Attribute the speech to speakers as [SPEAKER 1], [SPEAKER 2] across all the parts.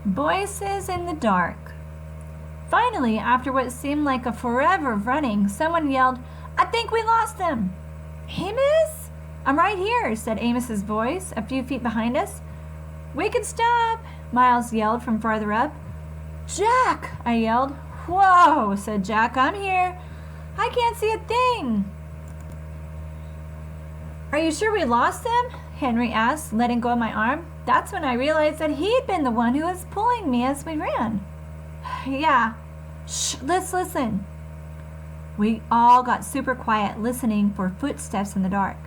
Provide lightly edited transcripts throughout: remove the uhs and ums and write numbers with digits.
[SPEAKER 1] Voices in the dark. Finally, after what seemed like a forever of running, someone yelled, "I think we lost him!" "Amos?" "I'm right here," said Amos's voice, a few feet behind us. "We can stop," Miles yelled from farther up. "Jack!" I yelled. "Whoa," said Jack. "I'm here. I can't see a thing." "Are you sure we lost him?" Henry asked, letting go of my arm. That's when I realized that he'd been the one who was pulling me as we ran. "Yeah. Shh, let's listen." We all got super quiet, listening for footsteps in the dark.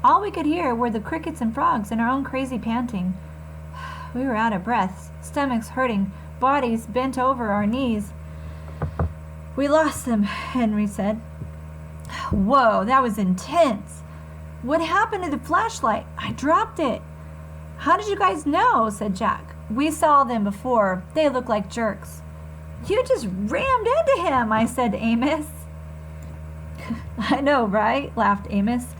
[SPEAKER 1] All we could hear were the crickets and frogs and our own crazy panting. We were out of breath, stomachs hurting, bodies bent over our knees. "We lost them," Henry said. "Whoa, that was intense. What happened to the flashlight? I dropped it." "How did you guys know?" said Jack. "We saw them before. They look like jerks." "You just rammed into him," I said to Amos. "I know, right?" laughed Amos.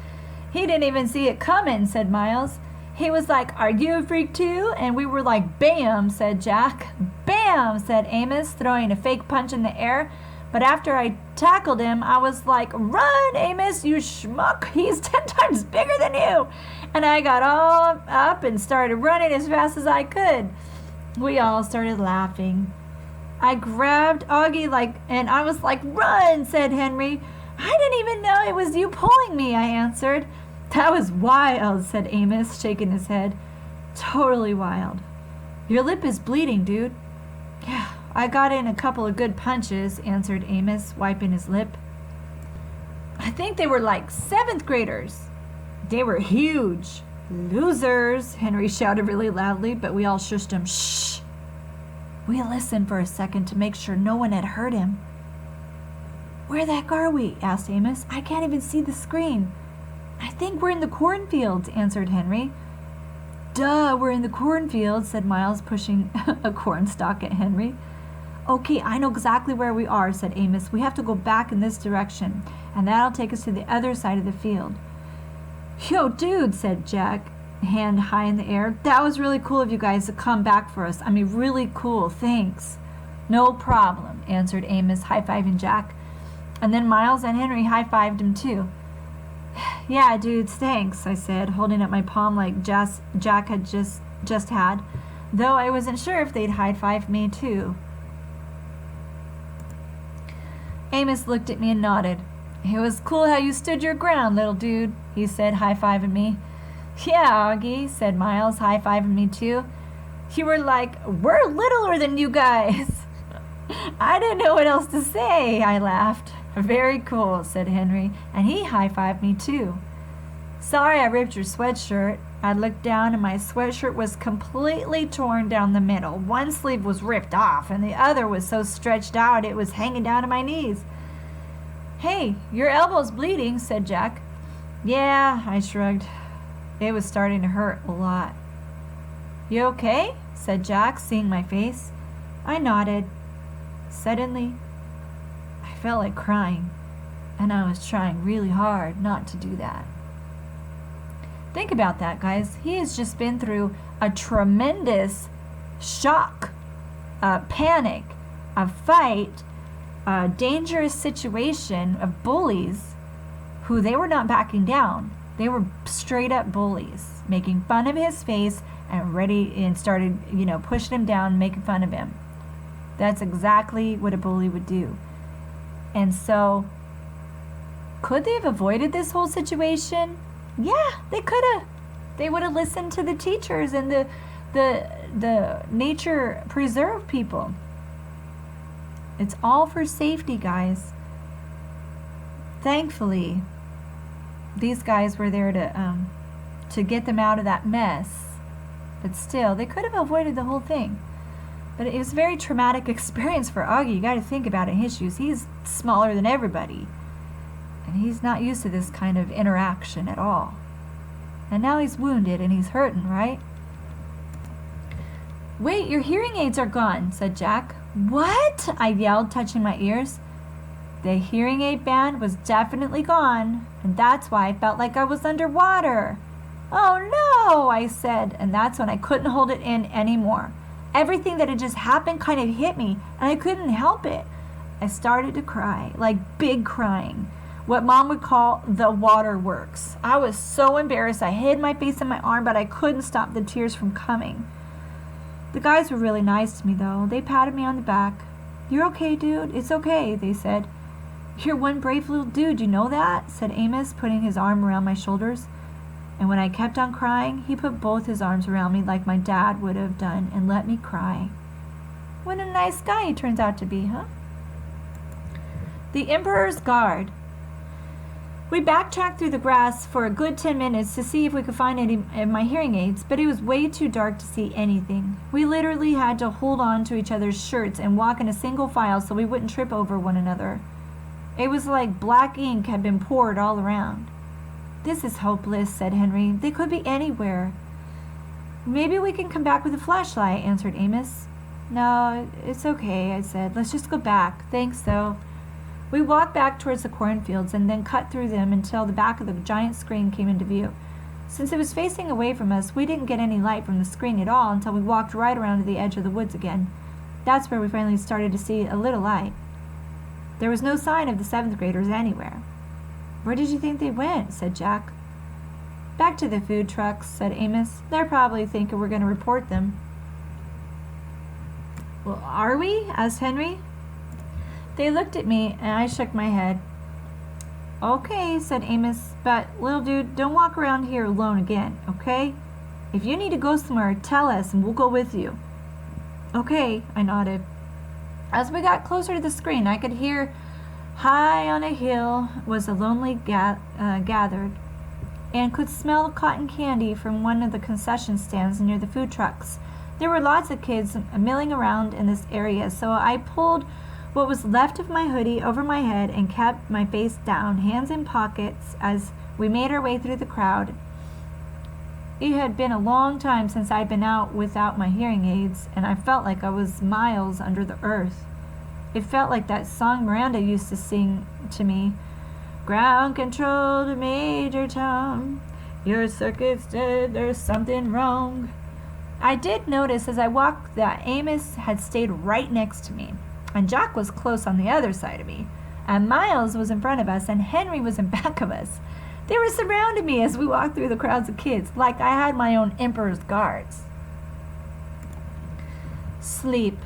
[SPEAKER 1] "He didn't even see it coming," said Miles. He was like, "Are you a freak too?" And we were like, "Bam," said Jack. "Bam," said Amos, throwing a fake punch in the air. But after I tackled him, I was like, "Run, Amos, you schmuck. He's 10 times bigger than you." And I got all up and started running as fast as I could. We all started laughing. I grabbed Augie and I was like, "Run," said Henry. "I didn't even know it was you pulling me," I answered. "That was wild," said Amos, shaking his head. "Totally wild." "Your lip is bleeding, dude." "Yeah, I got in a couple of good punches," answered Amos, wiping his lip. "I think they were like 7th graders. They were huge." "Losers," Henry shouted really loudly, but we all shushed him. "Shh." We listened for a second to make sure no one had heard him. "Where the heck are we?" asked Amos. "I can't even see the screen." "I think we're in the cornfields," answered Henry. "Duh, we're in the cornfields," said Miles, pushing a corn stalk at Henry. "Okay, I know exactly where we are," said Amos. "We have to go back in this direction, and that'll take us to the other side of the field." "Yo, dude," said Jack, hand high in the air. "That was really cool of you guys to come back for us. I mean, really cool. Thanks." "No problem," answered Amos, high-fiving Jack. And then Miles and Henry high-fived him too. "Yeah, dudes, thanks," I said, holding up my palm like Jack had just had, though I wasn't sure if they'd high-five me too. Amos looked at me and nodded. "It was cool how you stood your ground, little dude," he said, high-fiving me. "Yeah, Augie," said Miles, high-fiving me too. "You were like, 'We're littler than you guys.'" I didn't know what else to say, I laughed. "Very cool," said Henry, and he high-fived me too. "Sorry I ripped your sweatshirt." I looked down and my sweatshirt was completely torn down the middle. One sleeve was ripped off and the other was so stretched out it was hanging down to my knees. "Hey, your elbow's bleeding," said Jack. "Yeah," I shrugged. It was starting to hurt a lot. "You okay?" said Jack, seeing my face. I nodded. Suddenly, I felt like crying, and I was trying really hard not to do that. Think about that, guys. He has just been through a tremendous shock, a panic, a fight, a dangerous situation of bullies who they were not backing down. They were straight up bullies, making fun of his face and started, pushing him down, making fun of him. That's exactly what a bully would do. And so, could they have avoided this whole situation? Yeah, they could have. They would have listened to the teachers and the nature preserve people. It's all for safety, guys. Thankfully, these guys were there to get them out of that mess. But still, they could have avoided the whole thing. But it was a very traumatic experience for Augie. You got to think about it in his shoes. He's smaller than everybody. And he's not used to this kind of interaction at all. And now he's wounded and he's hurting, right? "Wait, your hearing aids are gone," said Jack. "What?" I yelled, touching my ears. The hearing aid band was definitely gone, and that's why I felt like I was underwater. "Oh no," I said, and that's when I couldn't hold it in anymore. Everything that had just happened kind of hit me, and I couldn't help it. I started to cry, like big crying, what Mom would call the waterworks. I was so embarrassed. I hid my face in my arm, but I couldn't stop the tears from coming. The guys were really nice to me, though. They patted me on the back. "You're okay, dude. It's okay," they said. "You're one brave little dude, you know that?" said Amos, putting his arm around my shoulders. And when I kept on crying, he put both his arms around me like my dad would have done and let me cry. What a nice guy he turns out to be, huh? The Emperor's Guard. We backtracked through the grass for a good 10 minutes to see if we could find any of my hearing aids, but it was way too dark to see anything. We literally had to hold on to each other's shirts and walk in a single file so we wouldn't trip over one another. It was like black ink had been poured all around. "This is hopeless," said Henry. "They could be anywhere." "Maybe we can come back with a flashlight," answered Amos. "No, it's okay," I said. "Let's just go back. Thanks, though." We walked back towards the cornfields and then cut through them until the back of the giant screen came into view. Since it was facing away from us, we didn't get any light from the screen at all until we walked right around to the edge of the woods again. That's where we finally started to see a little light. There was no sign of the 7th graders anywhere. "Where did you think they went?" said Jack. "Back to the food trucks," said Amos. "They're probably thinking we're going to report them." "Well, are we?" asked Henry. They looked at me, and I shook my head. "Okay," said Amos, "but, little dude, don't walk around here alone again, okay? If you need to go somewhere, tell us, and we'll go with you." "Okay," I nodded. As we got closer to the screen, I could hear high on a hill was a lonely gathered, and could smell cotton candy from one of the concession stands near the food trucks. There were lots of kids milling around in this area, so I pulled what was left of my hoodie over my head and kept my face down, hands in pockets, as we made our way through the crowd. It had been a long time since I'd been out without my hearing aids, and I felt like I was miles under the earth. It felt like that song Miranda used to sing to me. "Ground control to Major Tom. Your circuit's dead, there's something wrong." I did notice as I walked that Amos had stayed right next to me, and Jack was close on the other side of me, and Miles was in front of us, and Henry was in back of us. They were surrounding me as we walked through the crowds of kids, like I had my own Emperor's Guards. Sleep.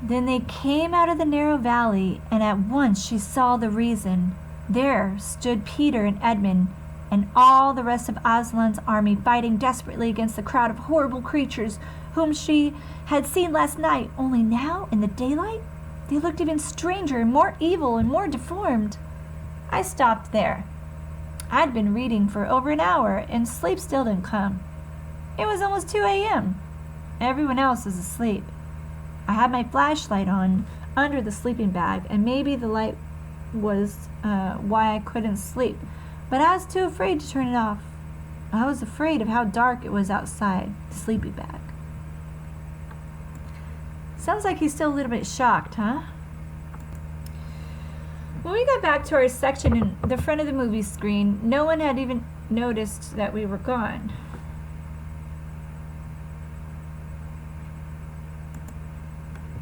[SPEAKER 1] Then they came out of the narrow valley, and at once she saw the reason. There stood Peter and Edmund, and all the rest of Aslan's army fighting desperately against the crowd of horrible creatures whom she had seen last night, only now, in the daylight, they looked even stranger and more evil and more deformed. I stopped there. I'd been reading for over an hour, and sleep still didn't come. It was almost 2 a.m. Everyone else was asleep. I had my flashlight on under the sleeping bag, and maybe the light was why I couldn't sleep, but I was too afraid to turn it off. I was afraid of how dark it was outside the sleeping bag. Sounds like he's still a little bit shocked, huh? When we got back to our section in the front of the movie screen, no one had even noticed that we were gone.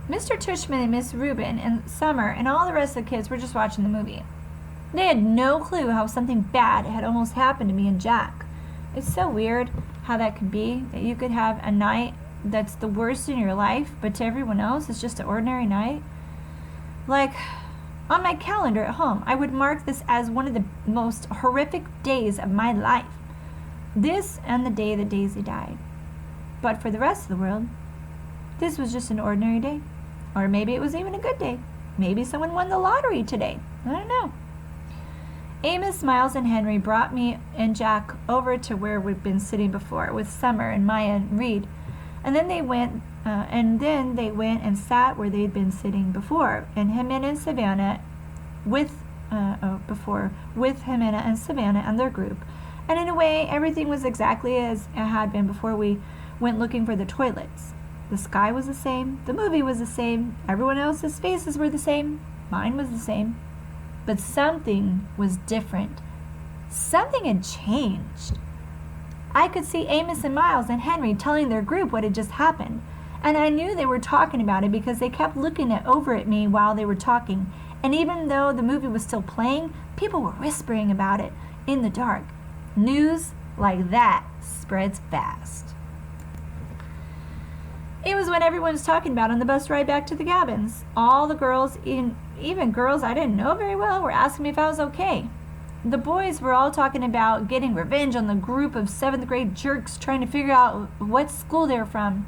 [SPEAKER 1] Mr. Tushman and Miss Rubin and Summer and all the rest of the kids were just watching the movie. They had no clue how something bad had almost happened to me and Jack. It's so weird how that could be, that you could have a night that's the worst in your life, but to everyone else it's just an ordinary night. Like, on my calendar at home, I would mark this as one of the most horrific days of my life. This and the day that Daisy died. But for the rest of the world, this was just an ordinary day. Or maybe it was even a good day. Maybe someone won the lottery today. I don't know. Amos, Miles, and Henry brought me and Jack over to where we'd been sitting before with Summer and Maya and Reed. And then they went and sat where they'd been sitting before, and Jimena and Savannah with Jimena and Savannah and their group. And in a way, everything was exactly as it had been before we went looking for the toilets. The sky was the same, the movie was the same, everyone else's faces were the same, mine was the same. But something was different. Something had changed. I could see Amos and Miles and Henry telling their group what had just happened. And I knew they were talking about it because they kept looking over at me while they were talking. And even though the movie was still playing, people were whispering about it in the dark. News like that spreads fast. It was what everyone was talking about on the bus ride back to the cabins. All the girls, even girls I didn't know very well, were asking me if I was okay. The boys were all talking about getting revenge on the group of 7th grade jerks trying to figure out what school they were from.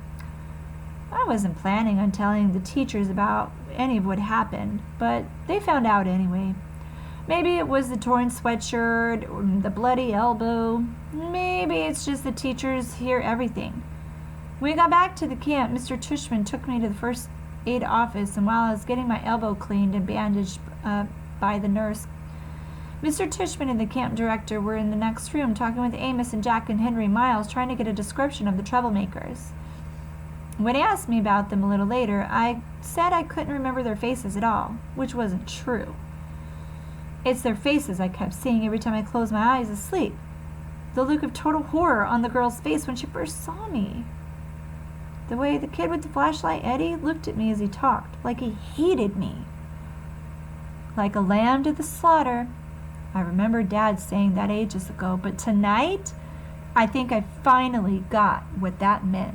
[SPEAKER 1] I wasn't planning on telling the teachers about any of what happened, but they found out anyway. Maybe it was the torn sweatshirt or the bloody elbow. Maybe it's just the teachers hear everything. When we got back to the camp, Mr. Tushman took me to the first aid office, and while I was getting my elbow cleaned and bandaged by the nurse, Mr. Tushman and the camp director were in the next room talking with Amos and Jack and Henry Miles, trying to get a description of the troublemakers. When he asked me about them a little later, I said I couldn't remember their faces at all, which wasn't true. It's their faces I kept seeing every time I closed my eyes asleep. The look of total horror on the girl's face when she first saw me. The way the kid with the flashlight, Eddie, looked at me as he talked, like he hated me. Like a lamb to the slaughter. I remember Dad saying that ages ago, but tonight, I think I finally got what that meant.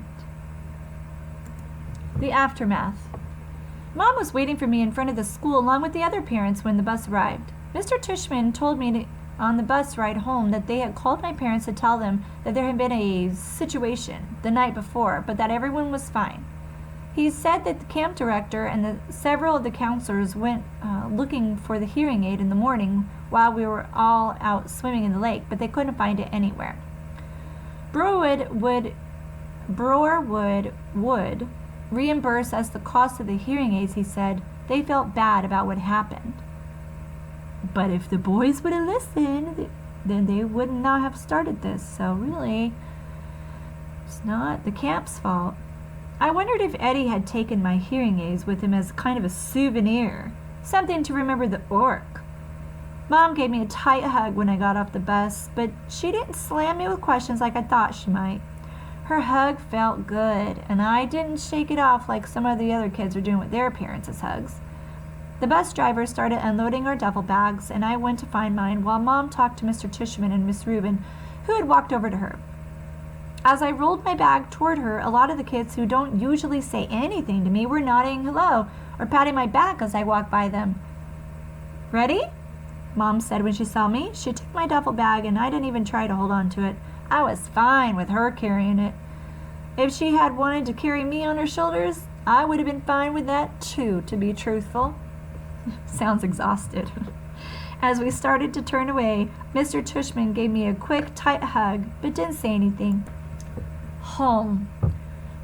[SPEAKER 1] The aftermath. Mom was waiting for me in front of the school along with the other parents when the bus arrived. Mr. Tushman told me on the bus ride home that they had called my parents to tell them that there had been a situation the night before, but that everyone was fine. He said that the camp director and several of the counselors went looking for the hearing aid in the morning while we were all out swimming in the lake, but they couldn't find it anywhere. Broarwood would reimburse us the cost of the hearing aids, he said. They felt bad about what happened. But if the boys would have listened, then they would not have started this. So really, it's not the camp's fault. I wondered if Eddie had taken my hearing aids with him as kind of a souvenir, something to remember the orc. Mom gave me a tight hug when I got off the bus, but she didn't slam me with questions like I thought she might. Her hug felt good, and I didn't shake it off like some of the other kids are doing with their parents' hugs. The bus driver started unloading our duffel bags, and I went to find mine while Mom talked to Mr. Tushman and Miss Rubin, who had walked over to her. As I rolled my bag toward her, a lot of the kids who don't usually say anything to me were nodding hello or patting my back as I walked by them. "Ready?" Mom said when she saw me. She took my duffel bag, and I didn't even try to hold on to it. I was fine with her carrying it. If she had wanted to carry me on her shoulders, I would have been fine with that too, to be truthful. Sounds exhausted. As we started to turn away, Mr. Tushman gave me a quick, tight hug, but didn't say anything. Home.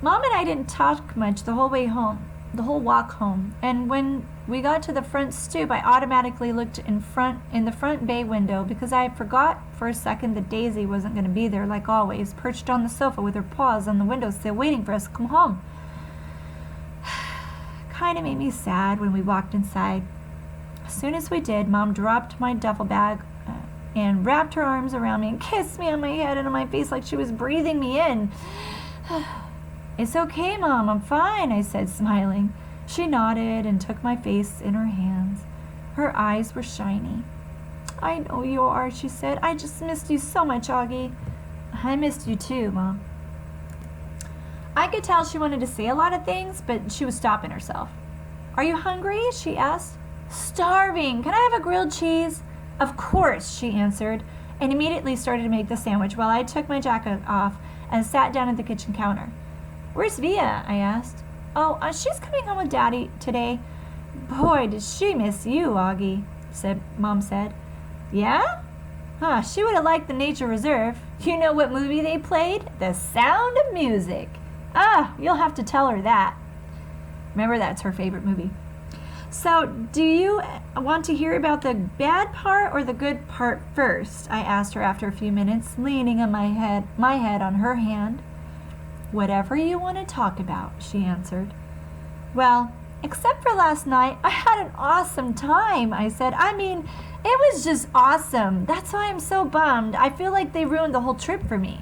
[SPEAKER 1] Mom and I didn't talk much the whole way home, the whole walk home, and when we got to the front stoop, I automatically looked in the front bay window because I forgot for a second that Daisy wasn't going to be there like always, perched on the sofa with her paws on the windowsill waiting for us to come home. Kind of made me sad when we walked inside. As soon as we did, Mom dropped my duffel bag and wrapped her arms around me and kissed me on my head and on my face like she was breathing me in. "It's okay, Mom, I'm fine," I said, smiling. She nodded and took my face in her hands. Her eyes were shiny. "I know you are," she said. "I just missed you so much, Augie." "I missed you too, Mom." I could tell she wanted to say a lot of things, but she was stopping herself. "Are you hungry?" she asked. "Starving. Can I have a grilled cheese?" "Of course," she answered, and immediately started to make the sandwich while I took my jacket off and sat down at the kitchen counter. "Where's Via?" I asked. "Oh, she's coming home with Daddy today." "Boy, did she miss you, Augie," Mom said. "Yeah? Huh, she would have liked the Nature Reserve. You know what movie they played? The Sound of Music. Ah, you'll have to tell her that." Remember, that's her favorite movie. "So, do you want to hear about the bad part or the good part first?" I asked her after a few minutes, leaning on my head on her hand. "Whatever you want to talk about," she answered. "Well, except for last night, I had an awesome time," I said. "I mean, it was just awesome. That's why I'm so bummed. I feel like they ruined the whole trip for me."